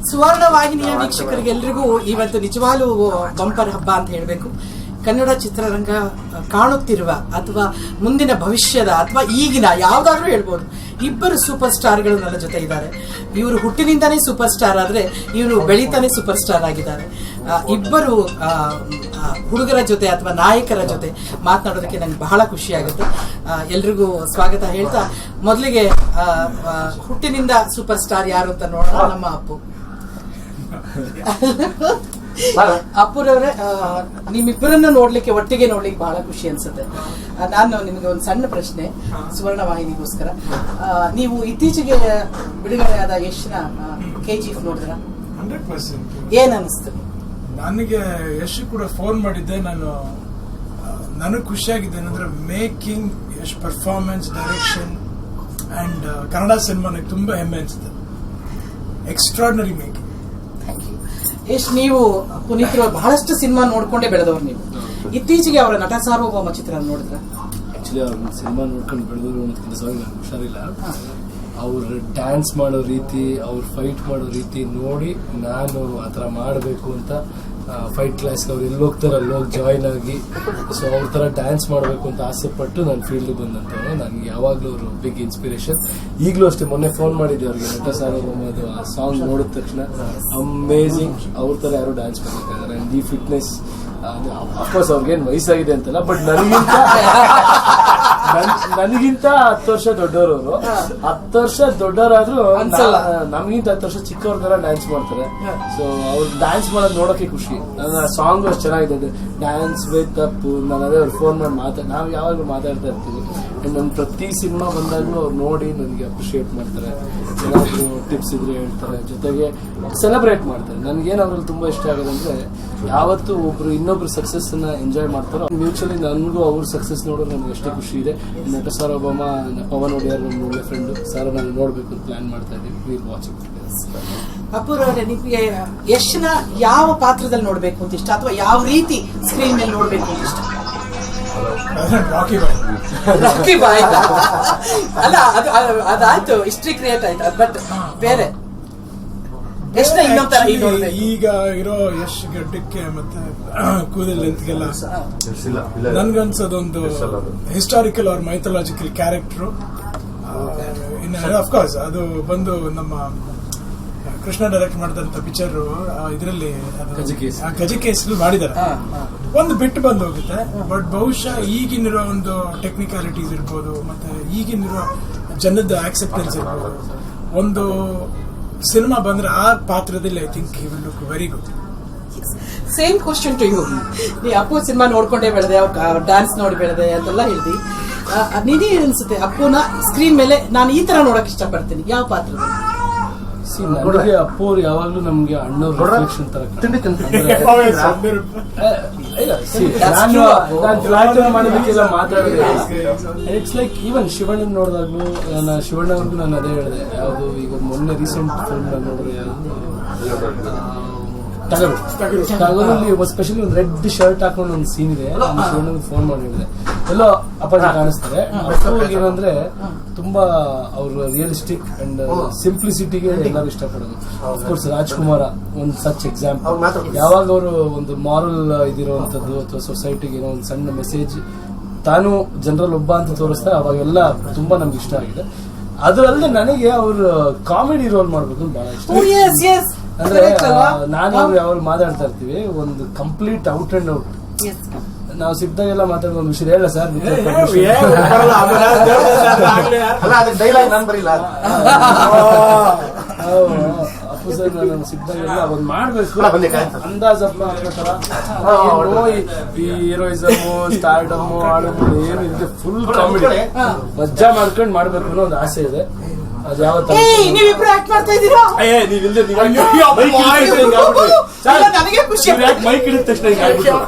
ಸುವರ್ಣವಾಹಿನಿಯ ವೀಕ್ಷಕರಿಗೆಲ್ಲರಿಗೂ ಇವತ್ತು ನಿಜವಾಗ್ಲೂ ಬಂಪರ್ ಹಬ್ಬ ಅಂತ ಹೇಳಬೇಕು. ಕನ್ನಡ ಚಿತ್ರರಂಗ ಕಾಣುತ್ತಿರುವ ಅಥವಾ ಮುಂದಿನ ಭವಿಷ್ಯದ ಅಥವಾ ಈಗಿನ ಯಾವುದಾದ್ರೂ ಹೇಳ್ಬೋದು ಇಬ್ಬರು ಸೂಪರ್ ಸ್ಟಾರ್ಗಳು ನನ್ನ ಜೊತೆ ಇದ್ದಾರೆ. ಇವರು ಹುಟ್ಟಿನಿಂದಾನೇ ಸೂಪರ್ ಸ್ಟಾರ್ ಆದರೆ ಇವರು ಬೆಳೀತಾನೆ ಸೂಪರ್ ಸ್ಟಾರ್ ಆಗಿದ್ದಾರೆ. ಇಬ್ಬರು ಹುಡುಗರ ಜೊತೆ ಅಥವಾ ನಾಯಕರ ಜೊತೆ ಮಾತನಾಡೋದಕ್ಕೆ ನನಗೆ ಬಹಳ ಖುಷಿ ಆಗುತ್ತೆ. ಎಲ್ರಿಗೂ ಸ್ವಾಗತ ಹೇಳ್ತಾ ಮೊದಲಿಗೆ ಹುಟ್ಟಿನಿಂದ ಸೂಪರ್ ಸ್ಟಾರ್ ಯಾರು ಅಂತ ನೋಡೋಣ. ನಮ್ಮ ಅಪ್ಪು. ಅಪ್ಪುರವ್ರೆ, ನಿಮ್ಮಿಬ್ಬರನ್ನ ನೋಡ್ಲಿಕ್ಕೆ ಒಟ್ಟಿಗೆ ನೋಡ್ಲಿಕ್ಕೆ ಬಹಳ ಖುಷಿ ಅನ್ಸುತ್ತೆ. ನಾನು ನಿಮಗೆ ಒಂದು ಸಣ್ಣ ಪ್ರಶ್ನೆ ಸುವರ್ಣವಾಹಿನಿಗೋಸ್ಕರ. ನೀವು ಇತ್ತೀಚೆಗೆ ಬಿಡುಗಡೆಯಾದ ಯಶ್ನ KGF ನೋಡಿದ್ರ? 100%. ಏನ್ ಅನಿಸ್ತು? ನನಗೆ ಯಶ್ ಕೂಡ ಫೋನ್ ಮಾಡಿದ್ದೆ. ನನಗೆ ಖುಷಿಯಾಗಿದ್ದೇನೆ ಅಂದ್ರೆ making Yash performance, direction and Kannada cinema ನನಗೆ ತುಂಬಾ ಹೆಮ್ಮೆ ಅನ್ಸುತ್ತೆ. Extraordinary making. ಯಶ್, ನೀವು ಪುನೀತ್ ಬಹಳಷ್ಟು ಸಿನಿಮಾ ನೋಡ್ಕೊಂಡೇ ಬೆಳೆದವ್ರು. ನೀವು ಇತ್ತೀಚೆಗೆ ಅವರ ನಟ ಸಾರ್ವಭೌಮ ಚಿತ್ರ ನೋಡಿದ್ರ? ಆಕ್ಚುಲಿ ಅವ್ರ ಸಿನಿಮಾ ನೋಡ್ಕೊಂಡು ಬೆಳೆದವರು ಅನ್ನೋದಕ್ಕಿಂತ ನಂಗೆ ಹುಷಾರಿಲ್ಲ. ಅವ್ರ ಡ್ಯಾನ್ಸ್ ಮಾಡೋ ರೀತಿ, ಅವ್ರ ಫೈಟ್ ಮಾಡೋ ರೀತಿ ನೋಡಿ ನಾನು ಆ ಥರ ಮಾಡಬೇಕು ಅಂತ ಫೈಟ್ ಕ್ಲಾಸ್ಗೆ ಅವ್ರು ಎಲ್ಲಿ ಹೋಗ್ತಾರೆ ಅಲ್ಲಿ ಹೋಗಿ ಜಾಯ್ನ್ ಆಗಿ ಸೊ ಅವ್ರ ಥರ ಡ್ಯಾನ್ಸ್ ಮಾಡಬೇಕು ಅಂತ ಆಸೆ ಪಟ್ಟು ನಾನು ಫೀಲ್ಡ್ಗೆ ಬಂದಂಥವ್ರು. ನನಗೆ ಯಾವಾಗಲೂ ಅವರು ಬಿಗ್ ಇನ್ಸ್ಪಿರೇಷನ್. ಈಗಲೂ ಅಷ್ಟೇ, ಮೊನ್ನೆ ಫೋನ್ ಮಾಡಿದ್ದೆ ಅವ್ರಿಗೆ. ನಟ ಸಾರ್ವಭೌಮದು ಆ ಸಾಂಗ್ ನೋಡಿದ ತಕ್ಷಣ ಅಮೇಝಿಂಗ್, ಅವ್ರ ಥರ ಯಾರು ಡ್ಯಾನ್ಸ್ ಮಾಡಬೇಕಾದ್ರೆ. ಈ ಫಿಟ್ನೆಸ್ ಅಫ್ಕೋರ್ಸ್ ಅವ್ರಿಗೇನು ವಯಸ್ಸಾಗಿದೆ ಅಂತಲ್ಲ, ಬಟ್ ನನಗಿಂತ 10 ವರ್ಷ ದೊಡ್ಡವರು ಅವರು. 10 ವರ್ಷ ದೊಡ್ಡವರಾದ್ರೂ ನಮಗಿಂತ 10 ವರ್ಷ ಚಿಕ್ಕವ್ರ ತರ ಡ್ಯಾನ್ಸ್ ಮಾಡ್ತಾರೆ. ಸೊ ಅವ್ರು ಡ್ಯಾನ್ಸ್ ಮಾಡೋದು ನೋಡೋಕೆ ಖುಷಿ. ನನ್ನ ಸಾಂಗ್ ಅಷ್ಟು ಚೆನ್ನಾಗಿದೆ, ಡ್ಯಾನ್ಸ್ ವಿತ್ ಅಪ್ಪು. ನಾನು ಅದೇ ಅವ್ರು ಫೋನ್ ಮಾಡಿ ನಾವು ಯಾವಾಗಲೂ ಮಾತಾಡ್ತಾ ಇರ್ತೀವಿ. ನನ್ನ ಪ್ರತಿ ಸಿನಿಮಾ ಬಂದಾಗಲೂ ಅವ್ರು ನೋಡಿ ನನಗೆ ಅಪ್ರಿಷಿಯೇಟ್ ಮಾಡ್ತಾರೆ, ಏನಾದರೂ ಟಿಪ್ಸ್ ಇದ್ರೆ ಹೇಳ್ತಾರೆ, ಜೊತೆಗೆ ಸೆಲೆಬ್ರೇಟ್ ಮಾಡ್ತಾರೆ. ನನಗೇನು ಅವ್ರಲ್ಲಿ ತುಂಬಾ ಇಷ್ಟ ಆಗೋದಂದ್ರೆ ಯಾವತ್ತು ಒಬ್ರು ಇನ್ನೊಬ್ರು ಸಕ್ಸಸ್ ಅನ್ನ ಎಂಜಾಯ್ ಮಾಡ್ತಾರೋ ಮ್ಯೂಚುವಲಿ ನನಗೂ ಅವ್ರ ಸಕ್ಸಸ್ ನೋಡೋದು ನನಗೆ ಅಷ್ಟೇ ಖುಷಿ ಇದೆ. ನಟ ಸಾರ್ವಭೌಮ ಪವನ್ ಒಡೆಯರ್ ನನ್ನ ಒಳ್ಳೆ ಫ್ರೆಂಡ್ ಸರ್, ನಾನು ನೋಡ್ಬೇಕು ಅಂತ ಪ್ಲಾನ್ ಮಾಡ್ತಾ ಇದ್ದೀವಿ. Wheel watching. ಅಪೂರ್ವರೇ, ನಿಮಗೆ ಯಶ್ನ ಯಾವ ಪಾತ್ರದಲ್ಲಿ ನೋಡ್ಬೇಕು ಅಂತ ಇಷ್ಟ ಅಥವಾ ಯಾವ ರೀತಿ ಸ್ಕ್ರೀನ್ ಮೇಲೆ ನೋಡ್ಬೇಕು ಅಂತ ಇಷ್ಟ? ರಾಕಿ ಬಾಯ್ ಅಲ್ಲ, ಅದಾಯ್ತು, ಹಿಸ್ಟ್ರಿ ಕ್ರಿಯೇಟ್ ಆಯ್ತು. ಬಟ್ ಬೇರೆ ಯಶ್ನ ಇನ್ನೊಂದು ತರ ಈಗ ಇರೋ ಯಶ್ ಗಡ್ಡಕ್ಕೆ ಮತ್ತೆ ಕೂದಲ್ ಲೆಂತ್ಗೆಲ್ಲ ನನ್ಗನ್ಸೋದೊಂದು historical or mythological character. Of course ಅದು ಬಂದು ನಮ್ಮ ಕೃಷ್ಣ ಡೈರೆಕ್ಟ್ ಮಾಡಿದಂತ ಪಿಕ್ಚರ್ ಇದರಲ್ಲಿ ಗಜಕೇಸರಿ ಮಾಡಿದ್ದಾರೆ. ಒಂದು ಬಿಟ್ಟು ಬಂದು ಹೋಗುತ್ತೆ. ಬಟ್ ಬಹುಶಃ ಈಗಿನಿರೋ ಒಂದು ಟೆಕ್ನಿಕಾಲಿಟೀಸ್ ಇರ್ಬೋದು, ಮತ್ತೆ ಈಗಿನಿರೋ ಜನದ ಆಕ್ಸೆಪ್ಟೆನ್ಸ್ ಇರ್ಬೋದು, ಒಂದು ಸಿನಿಮಾ ಬಂದ್ರೆ ಆ ಪಾತ್ರದಲ್ಲಿ I think he will look very good. Same question to you. ನೀ ಅಪ್ಪು ಸಿನಿಮಾ ನೋಡ್ಕೊಂಡೇ ಬೆಳೆದೆ, ಡ್ಯಾನ್ಸ್ ನೋಡಿ ಬೆಳೆದೆ ಅಂತೆಲ್ಲ ಹೇಳ್ದಿ. ನಿನಗೆ ಅನ್ಸುತ್ತೆ ಅಪ್ಪುನ ಸ್ಕ್ರೀನ್ ಮೇಲೆ ನಾನು ಈ ತರ ನೋಡಕ್ ಇಷ್ಟಪಡ್ತೀನಿ, ಯಾವ ಪಾತ್ರದಲ್ಲಿ? ನನಗೆ ಅಪ್ಪು ಅವ್ರು ಯಾವಾಗ್ಲೂ ನಮ್ಗೆ ಅಣ್ಣವ್ರ ರಿಫ್ಲೆಕ್ಷನ್ ತರ. ಮಾಡೋದಕ್ಕೆಲ್ಲ ಮಾತಾಡಿದೆ. ಇಟ್ಸ್ ಲೈಕ್ ಈವನ್ ಶಿವಣ್ಣ ನೋಡಿದಾಗ್ಲೂ ಶಿವಣ್ಣ ಅವ್ರಿಗೂ ನಾನು ಅದೇ ಹೇಳಿದೆ. ಯಾವುದು ಈಗ ಮೊನ್ನೆ ರೀಸೆಂಟ್ ಫಿಲ್ಮ್ ನೋಡಿದ್ರೆ ಟಗರಲ್ಲಿ ಸ್ಪೆಷಲಿ ಒಂದು ರೆಡ್ ಶರ್ಟ್ ಹಾಕೊಂಡು ಒಂದು ಸೀನ್ ಇದೆ. ಶಿವಣ್ಣಗೆ ಫೋನ್ ಮಾಡಿ ಹೇಳಿದೆ, ಎಲ್ಲೋ ಅಪ್ಪಾಜಿ ಕಾಣಿಸ್ತಾರೆ. ಏನಂದ್ರೆ ತುಂಬಾ ಅವರು ರಿಯಲಿಸ್ಟಿಕ್ ಅಂಡ್ ಸಿಂಪ್ಲಿಸಿಟಿಗೆ ಎಲ್ಲರೂ ಇಷ್ಟಪಡೋದು. ಅಫ್ಕೋರ್ಸ್ ರಾಜ್ಕುಮಾರ ಒಂದು ಸಚ್ ಎಕ್ಸಾಂಪಲ್. ಯಾವಾಗ ಅವರು ಒಂದು ಮಾರಲ್ ಇದಿರುವಂತದ್ದು ಅಥವಾ ಸೊಸೈಟಿಗೆ ಏನೋ ಒಂದು ಸಣ್ಣ ಮೆಸೇಜ್ ತಾನು ಜನರಲ್ ಒಬ್ಬ ಅಂತ ತೋರಿಸ್ತಾರೆ, ಅವಾಗೆಲ್ಲ ತುಂಬಾ ನಮ್ಗೆ ಇಷ್ಟ ಆಗಿದೆ. ಅದರಲ್ಲದೆ ನನಗೆ ಅವರು ಕಾಮಿಡಿ ರೋಲ್ ಮಾಡ್ಬೇಕು ಬಹಳ ಇಷ್ಟ. ಅಂದ್ರೆ ನಾನು ಅವ್ರು ಯಾವಾಗ ಮಾತಾಡ್ತಾ ಇರ್ತೀವಿ, ಒಂದು ಕಂಪ್ಲೀಟ್ ಔಟ್ ಅಂಡ್ ಔಟ್. ನಾವು ಸಿಕ್ದಾಗೆಲ್ಲ ಮಾತಾಡೋ ಒಂದು ವಿಷಯ ಹೇಳ ಸರ್, ಅಪ್ಪು ಸರ್ ನಾನು ಸಿಕ್ದಾಗೆಲ್ಲ ಒಂದು ಮಾಡ್ಬೇಕು ಅಂದಾಜಪ್ಪ ಅನ್ನೋ ತರ. ಈ ಹೀರೋಯಿಸಮ್, ಸ್ಟಾರ್ಡಮ್, ಆಡೋದು ಏನು ಇದೆ, ಫುಲ್ ಕಾಮಿಡಿ ಮಜ್ಜಾ ಮಾಡ್ಕೊಂಡು ಮಾಡ್ಬೇಕು ಅನ್ನೋ ಒಂದು ಆಸೆ ಇದೆ. ನೀವಿಬ್ರು ಆಕ್ಟ್ ಮಾಡ್ತಾ ಇದ್ದೀರಾ? ಮೈಕ್ ಹಿಡಿದ ತಕ್ಷಣ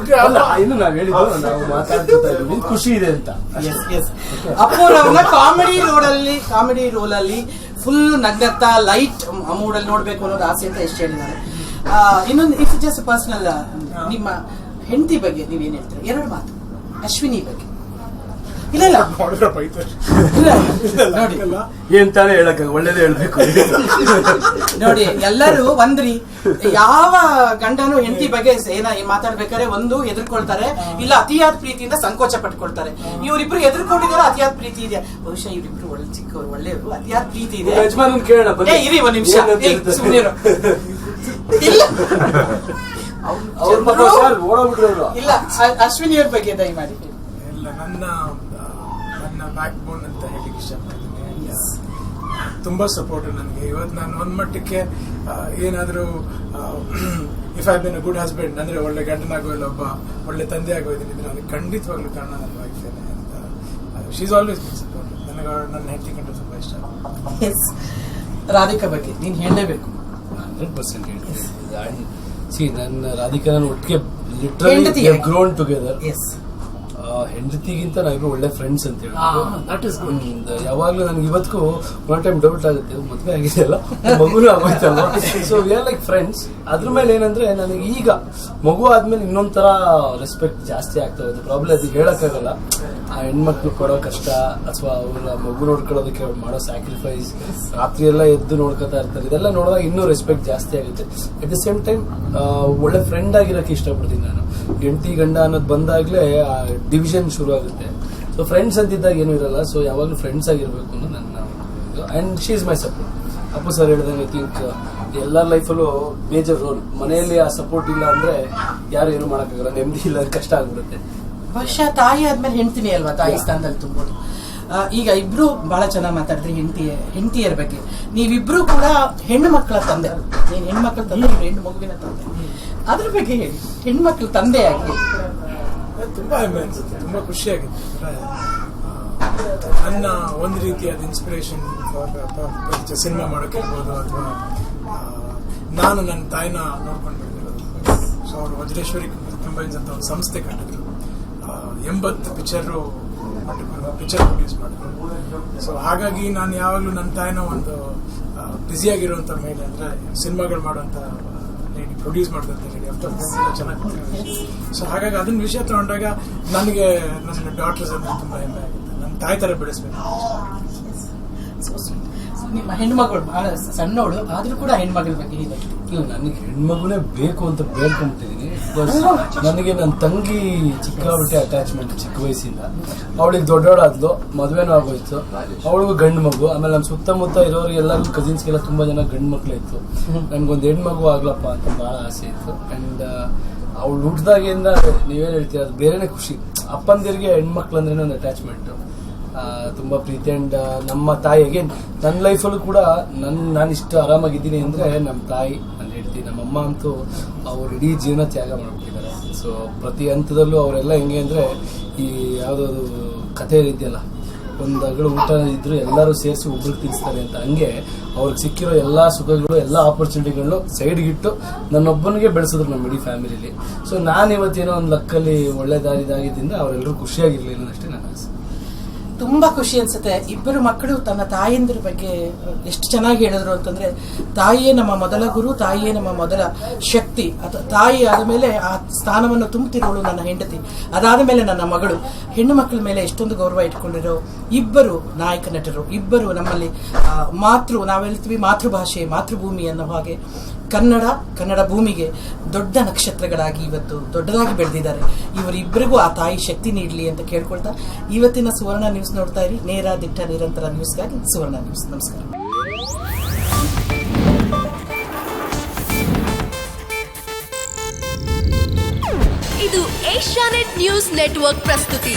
ಇನ್ನು ನಾವ್ ಹೇಳಿದ್ವಿ, ನಾವು ಮಾತಾಡ್ತಾ ಇದ್ವಿ, ಖುಷಿ ಇದೆ ಅಂತ. ಅಪ್ಪುರವ್ರನ್ನ ಕಾಮಿಡಿ ರೋಲ್ ಅಲ್ಲಿ ಫುಲ್ ನಗ್ನತ್ತ ಲೈಟ್ ಮೂಡಲ್ಲಿ ನೋಡ್ಬೇಕು ಅನ್ನೋದು ಆಸೆ ಅಂತ ಎಷ್ಟು ಹೇಳಿದ್ದಾರೆ. ಇನ್ನೊಂದು ಇಟ್ಸ್ ಜಸ್ಟ್ ಪರ್ಸನಲ್, ನಿಮ್ಮ ಹೆಂಡತಿ ಬಗ್ಗೆ ನೀವೇನ್ ಹೇಳ್ತೀರಾ? 2 ಮಾತು. ಅಶ್ವಿನಿ ಬಗ್ಗೆ ಇಲ್ಲ ಇಲ್ಲ ನೋಡಿದ್ರೆ ಬೈತಾರೆ. ನೋಡಿ ಏನ್ ತಾನೇ ಹೇಳಕ್ ಒಳ್ಳೇದೇ ಹೇಳ್ಬೇಕು. ನೋಡಿ ಎಲ್ಲರೂ ಒಂದ್ರಿ, ಯಾವ ಗಂಡನು ಹೆಂಡತಿ ಬಗ್ಗೆ ಮಾತಾಡ್ಬೇಕಾದ್ರೆ ಒಂದು ಎದುರ್ಕೊಳ್ತಾರೆ, ಇಲ್ಲ ಅತಿಯಾದ ಪ್ರೀತಿಯಿಂದ ಸಂಕೋಚ ಪಟ್ಕೊಳ್ತಾರೆ. ಇವರಿಬ್ರು ಎದುರ್ಕೊಂಡಿದಾರೆ, ಅತಿಯಾದ ಪ್ರೀತಿ ಇದೆ. ಬಹುಶಃ ಇವರಿಬ್ರು ಒಳ್ಳೆ ಚಿಕ್ಕವರು, ಒಳ್ಳೆಯವರು, ಅತಿಯಾದ ಪ್ರೀತಿ ಇದೆ. ಯಜಮಾನನ್ ಕೇಳೋಣ ಬನ್ನಿ. ಇರಿ ಒಂದ್ ನಿಮಿಷ, ಸುಮ್ಮನಿರು. ಇಲ್ಲ ಅವ್ರ ಪಾಪ ಸರ್ ಓಡೋಗ್ಬಿಟ್ರು ಅವರು. ಇಲ್ಲ, ಅಶ್ವಿನಿ ಅವ್ರ ಬಗ್ಗೆ ದಯಮಾಡಿ. ಇಲ್ಲ, ನನ್ನ ಬ್ಯಾಕ್ ಬೋನ್ ಅಂತ ಹೇಳಿ ಇಷ್ಟಪಡ್ತೀನಿ. ತುಂಬಾ ಸಪೋರ್ಟ್ ನನಗೆ. ಇವತ್ತು ನಾನು ಒಂದ್ ಮಟ್ಟಕ್ಕೆ ಏನಾದ್ರೂ if I been a good husband ಅಂದ್ರೆ ಒಳ್ಳೆ ಗಂಡನಾಗೋ ಇಲ್ಲ ಒಬ್ಬ ಒಳ್ಳೆ ತಂದೆ ಆಗೋದಿಲ್ಲ, ನನಗೆ ಖಂಡಿತವಾಗ್ಲೂ ಕಾರಣ ನನ್ನ ವೈಫೇನೆ ಅಂತ. She is always been support. ನನಗೆ ನನ್ನ ಹೆಂಡತಿ ಕಂಡ್ರೆ ತುಂಬಾ ಇಷ್ಟ. ರಾಧಿಕಾ ಬಗ್ಗೆ ನೀನ್ ಹೇಳಲೇಬೇಕು. 100% ಹೇಳ್ತೀನಿ. ಸಿ ನನ್ನ ರಾಧಿಕಾ ನಾನು ಒಟ್ಟಿಗೆ ಲಿಟರಲಿ ಗ್ರೋನ್ ಟುಗೆದರ್. ಹೆಂಡತಿಗಿಂತ ನಾವಿಬ್ರು ಒಳ್ಳೆ ಫ್ರೆಂಡ್ಸ್ ಅಂತ ಹೇಳಿ. ಯಾವಾಗ್ಲೂ ನನ್ಗೆ ಇವತ್ತಿಗೂ ಒನ್ ಟೈಮ್ ಡೌಟ್ ಆಗುತ್ತೆ, ಮದ್ವೆ ಆಗಿದೆಯಲ್ಲ, ಮಗುನೂ ಆಗೋಯ್ತಲ್ವ. So we are like friends. ಅದ್ರ ಮೇಲೆ ಏನಂದ್ರೆ ನನಗೆ ಈಗ ಮಗು ಆದ್ಮೇಲೆ ಇನ್ನೊಂದ್ ತರ ರೆಸ್ಪೆಕ್ಟ್ ಜಾಸ್ತಿ ಆಗ್ತಾ ಹೋಗುತ್ತೆ. ಪ್ರಾಬ್ಲಮ್ ಅದು ಹೇಳಕ್ಕಾಗಲ್ಲ. ಆ ಹೆಣ್ಮಕ್ಳು ಕೊಡೋ ಕಷ್ಟ ಅಥವಾ ಅವ್ರ ಮಗು ನೋಡ್ಕೊಳ್ಳೋದಕ್ಕೆ ಅವ್ರು ಮಾಡೋ ಸ್ಯಾಕ್ರಿಫೈಸ್, ರಾತ್ರಿ ಎಲ್ಲ ಎದ್ದು ನೋಡ್ಕೊತಾ ಇರ್ತಾರೆ, ಇದೆಲ್ಲ ನೋಡಿದಾಗ ಇನ್ನೂ ರೆಸ್ಪೆಕ್ಟ್ ಜಾಸ್ತಿ ಆಗುತ್ತೆ. ಅಟ್ ದ ಸೇಮ್ ಟೈಮ್ ಒಳ್ಳೆ ಫ್ರೆಂಡ್ ಆಗಿರೋಕೆ ಇಷ್ಟಪಡ್ತೀನಿ ನಾನು. ಹೆಂಡತಿ ಗಂಡ ಅನ್ನೋದು ಬಂದಾಗ್ಲೇ ಡಿವಿಷನ್ ಶುರು ಆಗುತ್ತೆ. ಸೊ ಫ್ರೆಂಡ್ಸ್ ಅಂತಿದ್ದಾಗ ಏನೂ ಇರಲ್ಲ. ಸೊ ಯಾವಾಗಲೂ ಫ್ರೆಂಡ್ಸ್ ಆಗಿರ್ಬೇಕು ಅನ್ನೋ ನನ್ನ and she is my support. Appu sir ಹೇಳಿದಂಗೆ ಐ ಥಿಂಕ್ ಎಲ್ಲರ ಲೈಫಲ್ಲೂ ಮೇಜರ್ ರೋಲ್. ಮನೆಯಲ್ಲಿ ಆ ಸಪೋರ್ಟ್ ಇಲ್ಲ ಅಂದ್ರೆ ಯಾರು ಏನು ಮಾಡೋಕ್ಕಾಗಲ್ಲ, ನೆಮ್ಮದಿ ಇಲ್ಲ, ಕಷ್ಟ ಆಗ್ಬಿಡುತ್ತೆ. ಬಹುಶಃ ತಾಯಿ ಆದ್ಮೇಲೆ ಹೆಂಡ್ತಿನೇ ಅಲ್ವಾ ತಾಯಿ ಸ್ಥಾನದಲ್ಲಿ ತುಂಬೋದು. ಈಗ ಇಬ್ರು ಬಹಳ ಚೆನ್ನಾಗಿ ಮಾತಾಡಿದ್ರಿ ಹೆಂಡತಿಯರ ಬಗ್ಗೆ. ನೀವಿಬ್ರು ಕೂಡ ಹೆಣ್ಣು ಮಕ್ಕಳ ತಂದೆ. ನೀನ್ ಹೆಣ್ಮಕ್ಳ ತಂದೆ, ಹೆಣ್ಣು ಮಗುವಿನ ತಂದೆ. ಅದ್ರ ಬಗ್ಗೆ ಹೇಳಿ, ಹೆಣ್ಮಕ್ಳ ತಂದೆ ಆಗಿ. ತುಂಬಾ ಹೆಮ್ಮೆ ಅನ್ಸುತ್ತೆ, ತುಂಬಾ ಖುಷಿಯಾಗುತ್ತೆ. ನನ್ನ ಒಂದು ರೀತಿಯಾದ ಇನ್ಸ್ಪಿರೇಷನ್ ಸಿನಿಮಾ ಮಾಡೋಕ್ಕಿರ್ಬೋದು, ಅಥವಾ ನಾನು ನನ್ನ ತಾಯಿನ ನೋಡ್ಕೊಂಡು ಬೆಳೆದಿರೋದು. ಸೊ ಅವರು ವಜ್ರೇಶ್ವರಿ ಕಂಬೈನ್ಸ್ ಅಂತ ಒಂದು ಸಂಸ್ಥೆ ಕಟ್ಟಿದ್ರು. 80 ಪಿಕ್ಚರ್ ಪ್ರೊಡ್ಯೂಸ್ ಮಾಡಿದ್ರು. ಸೊ ಹಾಗಾಗಿ ನಾನು ಯಾವಾಗಲೂ ನನ್ನ ತಾಯಿನ ಒಂದು ಬ್ಯುಸಿಯಾಗಿರುವಂಥ ಮೇಲೆ ಅಂದ್ರೆ ಸಿನಿಮಾಗಳು ಮಾಡುವಂಥ ಲೇಡಿ, ಪ್ರೊಡ್ಯೂಸ್ ಮಾಡಿದಂಥ ಲೇಡಿ, ಅಫ್ಟರ್ಸ್ ಚೆನ್ನಾಗಿ. ಸೊ ಹಾಗಾಗಿ ಅದನ್ನ ವಿಷಯ ತಗೊಂಡಾಗ ನನಗೆ ನನ್ನ ಡಾಟರ್ಸ್ ಅಂದ್ರೆ ತುಂಬಾ ಹೆಮ್ಮೆ ಆಗುತ್ತೆ. ನನ್ನ ತಾಯಿ ತರ ಬೆಳೆಸ್ಬೇಕು. ನಿಮ್ಮ ಹೆಣ್ಮಗಳು ಬಹಳ ಸಣ್ಣವಳು, ಆದ್ರೂ ಕೂಡ ಹೆಣ್ಮಗಳ ಬಗ್ಗೆ ಇಲ್ಲ. ನನಗೆ ಹೆಣ್ಮಗುನೇ ಬೇಕು ಅಂತ ಬೇಡ್ಕೊಂಬಿಟ್ಟಿದ್ದೀನಿ. ಬಿಕಾಸ್ ನನಗೆ ನನ್ನ ತಂಗಿ ಚಿಕ್ಕಾಬಿಟ್ಟೆ ಅಟ್ಯಾಚ್ಮೆಂಟ್ ಚಿಕ್ಕ ವಯಸ್ಸಿಂದ. ಅವಳಿಗೆ ದೊಡ್ಡವಳಾದ್ಲು, ಮದುವೆನೂ ಆಗೋಯ್ತು, ಅವಳಿಗೂ ಗಂಡು ಮಗು. ಆಮೇಲೆ ನಮ್ಮ ಸುತ್ತಮುತ್ತ ಇರೋರಿಗೆ ಎಲ್ಲರಿಗೂ ಕಸಿನ್ಸ್ಗೆಲ್ಲ ತುಂಬಾ ಜನ ಗಂಡು ಮಕ್ಳು ಇತ್ತು. ನನ್ಗೊಂದು ಹೆಣ್ಮಗು ಆಗ್ಲಪ್ಪ ಅಂತ ಬಹಳ ಆಸೆ ಇತ್ತು. ಅಂಡ್ ಅವಳು ಹುಟ್ಟಿದಾಗಿಂದ ನೀವೇನು ಹೇಳ್ತೀರ, ಅದು ಬೇರೆನೆ ಖುಷಿ. ಅಪ್ಪಂದಿರಿಗೆ ಹೆಣ್ಮಕ್ಳು ಅಂದ್ರೆ ಒಂದು ಅಟ್ಯಾಚ್ಮೆಂಟ್, ತುಂಬಾ ಪ್ರೀತಿ. ಅಂಡ್ ನಮ್ಮ ತಾಯಿ ಅಗೇನ್ ನನ್ನ ಲೈಫಲ್ಲೂ ಕೂಡ ನಾನು ಇಷ್ಟು ಆರಾಮಾಗಿದ್ದೀನಿ ಅಂದ್ರೆ ನಮ್ಮ ತಾಯಿ, ನನ್ನ ಹೆಂಡತಿ, ನಮ್ಮಮ್ಮ ಅಂತೂ ಅವ್ರು ಇಡೀ ಜೀವನ ತ್ಯಾಗ ಮಾಡ್ಬಿಟ್ಟಿದ್ದಾರೆ. ಸೊ ಪ್ರತಿ ಹಂತದಲ್ಲೂ ಅವರೆಲ್ಲ ಹೆಂಗೆ ಅಂದ್ರೆ ಈ ಯಾವುದಾದ್ರು ಕಥೆ ಇದೆಯಲ್ಲ, ಒಂದು ಅಗಳು ಊಟ ಇದ್ರು ಎಲ್ಲರೂ ಸೇರಿಸಿ ಒಬ್ರಿಗೆ ತಿನ್ನಿಸ್ತಾರೆ ಅಂತ, ಹಂಗೆ ಅವ್ರಿಗೆ ಸಿಕ್ಕಿರೋ ಎಲ್ಲಾ ಸುಖಗಳು, ಎಲ್ಲಾ ಆಪರ್ಚುನಿಟಿಗಳು ಸೈಡ್ಗಿಟ್ಟು ನನ್ನೊಬ್ಬನಿಗೆ ಬೆಳೆಸಿದ್ರು ನಮ್ಮ ಇಡೀ ಫ್ಯಾಮಿಲಿಲಿ. ಸೊ ನಾನು ಇವತ್ತೇನೋ ಒಂದು ಲಕ್ಕಲ್ಲಿ ಒಳ್ಳೆ ದಾರಿದಾಗಿದ್ದರಿಂದ ಅವರೆಲ್ಲರೂ ಖುಷಿಯಾಗಿರ್ಲಿ ಅನ್ನೋದಷ್ಟೇ ನನ್ನ ಆಸೆ. ತುಂಬಾ ಖುಷಿ ಅನ್ಸುತ್ತೆ. ಇಬ್ಬರು ಮಕ್ಕಳು ತನ್ನ ತಾಯಿಯಂದ್ರ ಬಗ್ಗೆ ಎಷ್ಟು ಚೆನ್ನಾಗಿ ಹೇಳಿದ್ರು ಅಂತಂದ್ರೆ, ತಾಯಿಯೇ ನಮ್ಮ ಮೊದಲ ಗುರು, ತಾಯಿಯೇ ನಮ್ಮ ಮೊದಲ ಶಕ್ತಿ. ತಾಯಿ ಆದ ಮೇಲೆ ಆ ಸ್ಥಾನವನ್ನು ತುಂಬುತ್ತಿರೋಳು ನನ್ನ ಹೆಂಡತಿ, ಅದಾದ ಮೇಲೆ ನನ್ನ ಮಗಳು. ಹೆಣ್ಣು ಮಕ್ಕಳ ಮೇಲೆ ಎಷ್ಟೊಂದು ಗೌರವ ಇಟ್ಕೊಂಡಿರೋ ಇಬ್ಬರು ನಾಯಕ ನಟರು, ಇಬ್ಬರು ನಮ್ಮಲ್ಲಿ ನಾವ್ ಹೇಳ್ತೀವಿ ಮಾತೃಭಾಷೆ, ಮಾತೃಭೂಮಿ ಅನ್ನೋ ಹಾಗೆ ಕನ್ನಡ ಭೂಮಿಗೆ ದೊಡ್ಡ ನಕ್ಷತ್ರಗಳಾಗಿ ಇವತ್ತು ದೊಡ್ಡದಾಗಿ ಬೆಳೆದಿದ್ದಾರೆ. ಇವರಿಬ್ಬರಿಗೂ ಆ ತಾಯಿ ಶಕ್ತಿ ನೀಡಲಿ ಅಂತ ಕೇಳ್ಕೊಳ್ತಾ ಇವತ್ತಿನ ಸುವರ್ಣ ನ್ಯೂಸ್ ನೋಡ್ತಾ ಇರಿ. ನೇರ ದಿಟ್ಟ ನಿರಂತರ ನ್ಯೂಸ್ಗಾಗಿ ಸುವರ್ಣ ನ್ಯೂಸ್. ನಮಸ್ಕಾರ. ಇದು ಏಷ್ಯಾನೆಟ್ ನ್ಯೂಸ್ ನೆಟ್ವರ್ಕ್ ಪ್ರಸ್ತುತಿ.